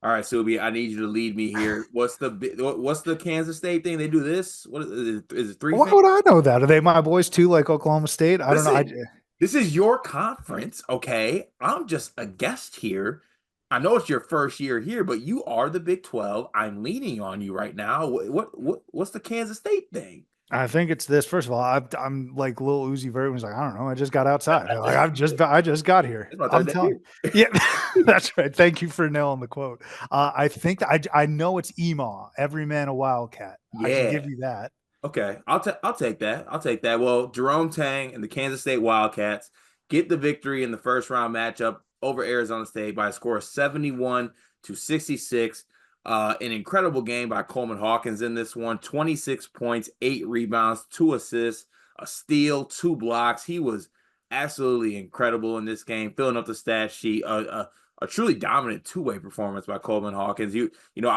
All right, Subi, I need you to lead me here. What's the Kansas State thing? They do this? What is it three Why fans? would I know that? Are they my boys too, like Oklahoma State? I don't know. Listen, this is your conference, okay? I'm just a guest here. I know it's your first year here, but you are the Big 12. I'm leaning on you right now. What's the Kansas State thing? I think it's this. First of all, I'm like Lil Uzi Vert was like, I don't know. I just got outside. Like I just got here. It's my third I'm day telling. here. Yeah, that's right. Thank you for nailing the quote. I think that I know it's Emaw. Every man a wildcat. I can Yeah. give you that. Okay, I'll take that. I'll take that. Well, Jerome Tang and the Kansas State Wildcats get the victory in the first round matchup over Arizona State by a score of 71-66. An incredible game by Coleman Hawkins in this one. 26 points, 8 rebounds, 2 assists, a steal, 2 blocks. He was absolutely incredible in this game, filling up the stat sheet. A truly dominant two-way performance by Coleman Hawkins. I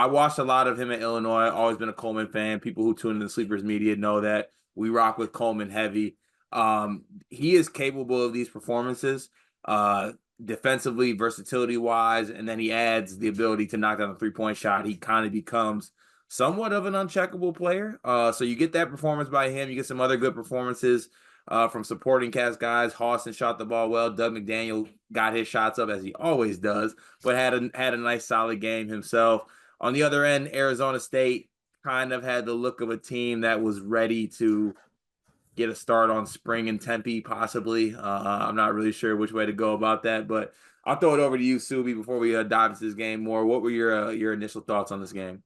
watched a lot of him at Illinois. Always been a Coleman fan. People who tune into the Sleepers media know that we rock with Coleman heavy. He is capable of these performances, defensively, versatility wise, and then he adds the ability to knock down a 3-point shot. He kind of becomes somewhat of an uncheckable player. So you get that performance by him. You get some other good performances from supporting cast guys. Hawson shot the ball well. Doug McDaniel got his shots up as he always does, but had a nice solid game himself. On the other end, Arizona State kind of had the look of a team that was ready to get a start on spring and Tempe, possibly. I'm not really sure which way to go about that, but I'll throw it over to you, Subi, before we dive into this game more. What were your initial thoughts on this game?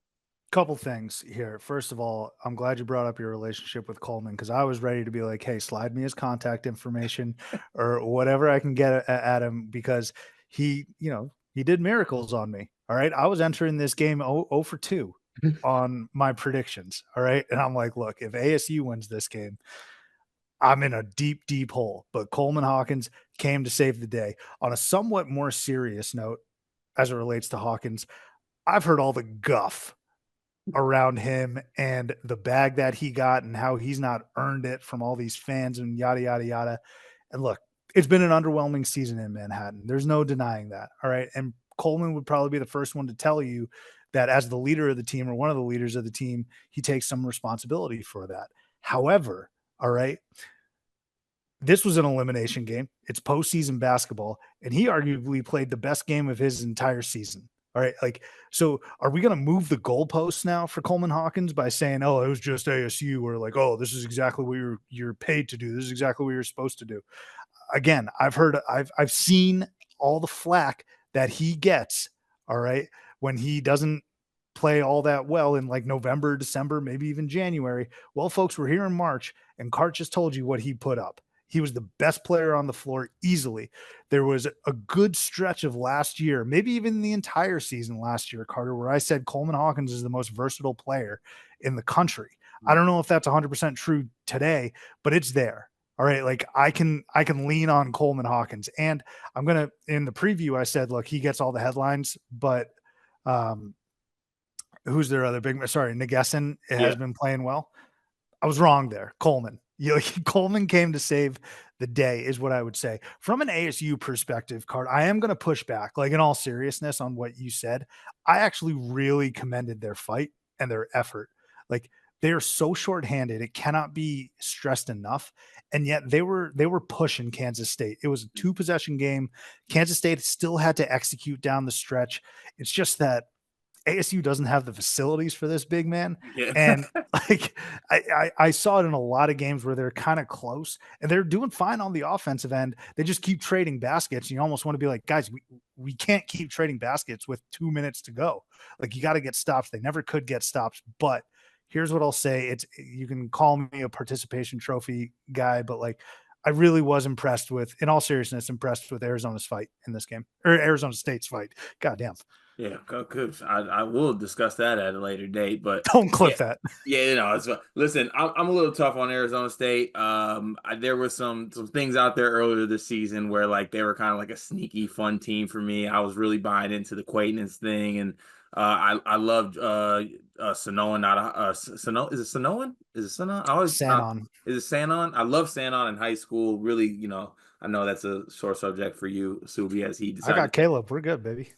Couple things here. First of all, I'm glad you brought up your relationship with Coleman because I was ready to be like, hey, slide me his contact information or whatever I can get at him because he did miracles on me. All right. I was entering this game 0 for 2 on my predictions. All right. And I'm like, look, if ASU wins this game, I'm in a deep, deep hole. But Coleman Hawkins came to save the day. On a somewhat more serious note, as it relates to Hawkins, I've heard all the guff around him and the bag that he got and how he's not earned it from all these fans and yada yada yada. And look, it's been an underwhelming season in Manhattan. There's no denying that. All right. And Coleman would probably be the first one to tell you that as the leader of the team or one of the leaders of the team, he takes some responsibility for that. However, all right, this was an elimination game. It's postseason basketball, and he arguably played the best game of his entire season. All right, like, so are we going to move the goalposts now for Coleman Hawkins by saying, "Oh, it was just ASU," or like, "Oh, this is exactly what you're paid to do. This is exactly what you're supposed to do." Again, I've seen all the flack that he gets. All right, when he doesn't play all that well in like November, December, maybe even January. Well, folks, we're here in March, and Cart just told you what he put up. He was the best player on the floor easily. There was a good stretch of last year, maybe even the entire season last year, Carter, where I said Coleman Hawkins is the most versatile player in the country. I don't know if that's 100% true today, but it's there. All right, like I can lean on Coleman Hawkins, and I'm gonna in the preview I said, look, he gets all the headlines, but um, who's their other big? Sorry, Nagesson has Yeah. been playing well. I was wrong there. Coleman. Coleman came to save the day, is what I would say. From an ASU perspective, Card, I am going to push back, like in all seriousness, on what you said. I actually really commended their fight and their effort. Like they are so shorthanded, it cannot be stressed enough. And yet they were pushing Kansas State. It was a 2 possession game. Kansas State still had to execute down the stretch. It's just that ASU doesn't have the facilities for this big man. Yeah. And like I saw it in a lot of games where they're kind of close and they're doing fine on the offensive end. They just keep trading baskets. And you almost want to be like, guys, we can't keep trading baskets with 2 minutes to go. Like you got to get stops. They never could get stops. But here's what I'll say. It's you can call me a participation trophy guy, but like I really was impressed with, in all seriousness, impressed with Arizona's fight in this game or Arizona State's fight. God damn. Yeah, good. I will discuss that at a later date, but Don't yeah, clip that. yeah, listen, I'm a little tough on Arizona State. There were some things out there earlier this season where like they were kind of like a sneaky fun team for me. I was really buying into the Quaintance thing, and I loved Sanoan. Not Sano. Is it Sanoan? Is it Sanoan? I always pronounce. Sanon. Is it Sanon? I love Sanon in high school. Really, I know that's a sore subject for you, Subi, as he I decided got Caleb. We're good, baby.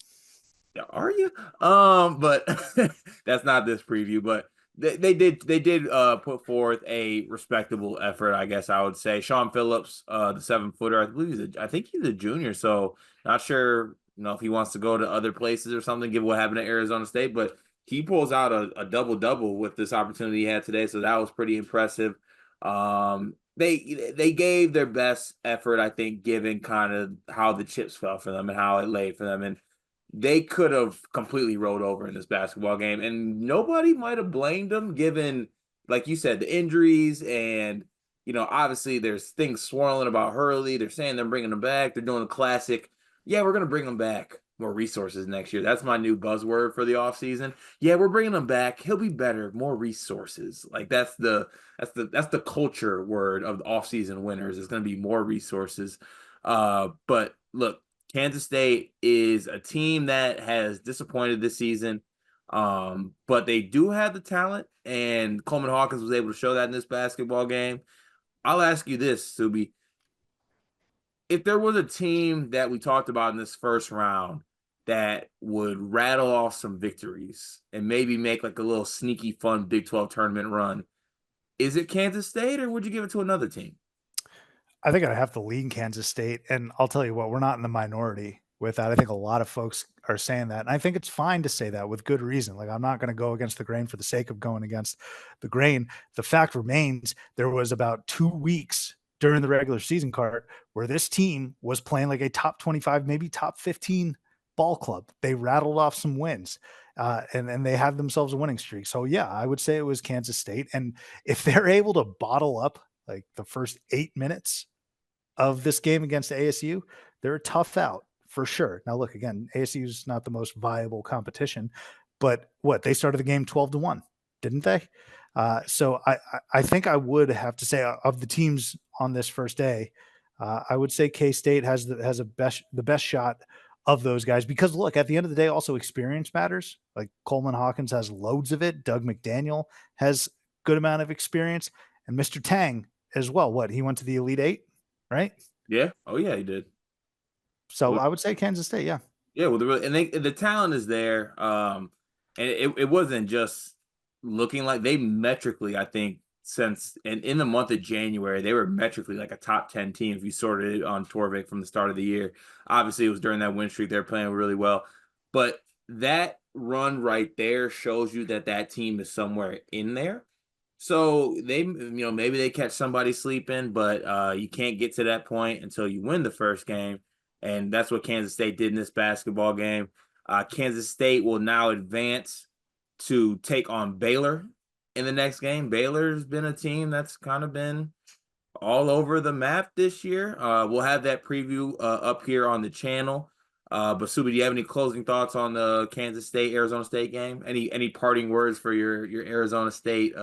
Yeah, are you? But that's not this preview. But they did put forth a respectable effort, I guess I would say. Sean Phillips, the 7-footer, I think he's a junior, so not sure, if he wants to go to other places or something, given what happened at Arizona State. But he pulls out a double double with this opportunity he had today, so that was pretty impressive. They gave their best effort, I think, given kind of how the chips fell for them and how it laid for them. And they could have completely rolled over in this basketball game, and nobody might have blamed them, given, like you said, the injuries. And obviously there's things swirling about Hurley. They're saying they're bringing him back. They're doing a classic, yeah, we're going to bring him back, more resources next year. That's my new buzzword for the offseason. Yeah, we're bringing him back, he'll be better, more resources. Like that's the culture word of the offseason winners. Is going to be more resources. But look, Kansas State is a team that has disappointed this season, but they do have the talent, and Coleman Hawkins was able to show that in this basketball game. I'll ask you this, Subi. If there was a team that we talked about in this first round that would rattle off some victories and maybe make like a little sneaky fun Big 12 tournament run, is it Kansas State, or would you give it to another team? I think I have to lean Kansas State, and I'll tell you what, we're not in the minority with that. I think a lot of folks are saying that, and I think it's fine to say that with good reason. Like, I'm not going to go against the grain for the sake of going against the grain. The fact remains, there was about 2 weeks during the regular season card where this team was playing like a top 25, maybe top 15 ball club. They rattled off some wins. And they had themselves a winning streak. So yeah, I would say it was Kansas State. And if they're able to bottle up like the first 8 minutes of this game against ASU, they're a tough out for sure. Now, look, again, ASU is not the most viable competition, but what, they started the game 12-1, didn't they? So I think I would have to say, of the teams on this first day, I would say K State has the best shot of those guys, because look, at the end of the day, also experience matters. Like, Coleman Hawkins has loads of it. Doug McDaniel has good amount of experience, and Mr. Tang as well. What, he went to the Elite Eight, right? Yeah. Oh yeah, he did. So I would say Kansas State, yeah. Yeah, well, the talent is there. And it wasn't just looking like they metrically, I think, since and in the month of January, they were metrically like a top 10 team if you sorted it on Torvik from the start of the year. Obviously, it was during that win streak, they're playing really well. But that run right there shows you that that team is somewhere in there. So they, maybe they catch somebody sleeping, but you can't get to that point until you win the first game. And that's what Kansas State did in this basketball game. Kansas State will now advance to take on Baylor in the next game. Baylor's been a team that's kind of been all over the map this year. We'll have that preview up here on the channel. But Subi, do you have any closing thoughts on the Kansas State Arizona State game? Any parting words for your Arizona State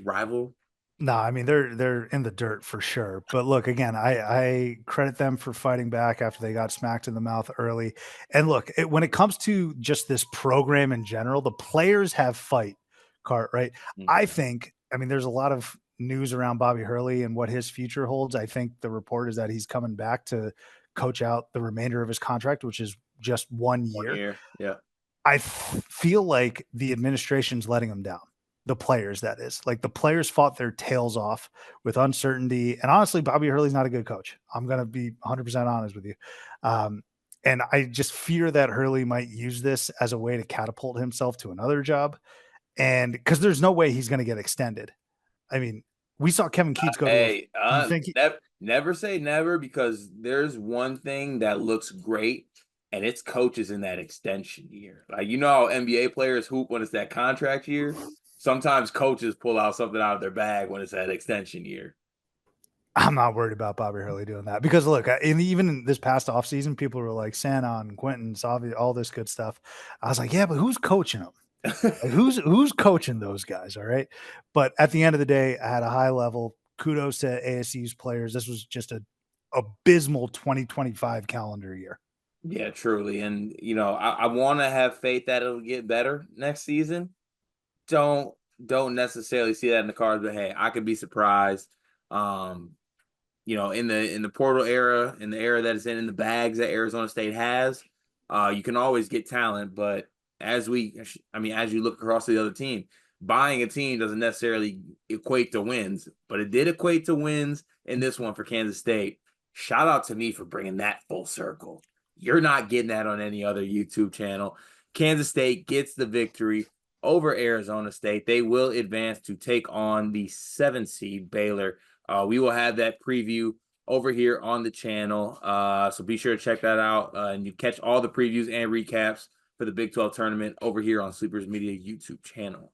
rival? No, I mean, they're in the dirt for sure. But look, again, I credit them for fighting back after they got smacked in the mouth early. And look, when it comes to just this program in general, the players have fight, Cart, right? I think, I mean, there's a lot of news around Bobby Hurley and what his future holds. I think the report is that he's coming back to coach out the remainder of his contract, which is just 1 year. 1 year, yeah. I feel like the administration's letting them down. The players, that is. Like, the players fought their tails off with uncertainty. And honestly, Bobby Hurley's not a good coach. I'm going to be 100% honest with you. And I just fear that Hurley might use this as a way to catapult himself to another job. And because there's no way he's going to get extended. I mean, we saw Kevin Keats go to Hey, do you think never say never, because there's one thing that looks great, and it's coaches in that extension year. Like, how NBA players hoop when it's that contract year. Sometimes coaches pull out something out of their bag when it's that extension year. I'm not worried about Bobby Hurley doing that, because look, even in this past offseason, people were like Sanon, Quentin, Savi, all this good stuff. I was like, yeah, but who's coaching them? Like, who's coaching those guys? All right. But at the end of the day, I had a high level. Kudos to ASU's players. This was just a abysmal 2025 calendar year. Yeah, truly. And I want to have faith that it'll get better next season. Don't necessarily see that in the cards, but hey, I could be surprised. In the portal era, in the era that is in the bags that Arizona State has, You can always get talent, but as you look across the other team, buying a team doesn't necessarily equate to wins, but it did equate to wins in this one for Kansas State. Shout out to me for bringing that full circle. You're not getting that on any other YouTube channel. Kansas State gets the victory over Arizona State. They will advance to take on the 7th seed Baylor. We will have that preview over here on the channel. So be sure to check that out. And you catch all the previews and recaps for the Big 12 tournament over here on Sleepers Media YouTube channel.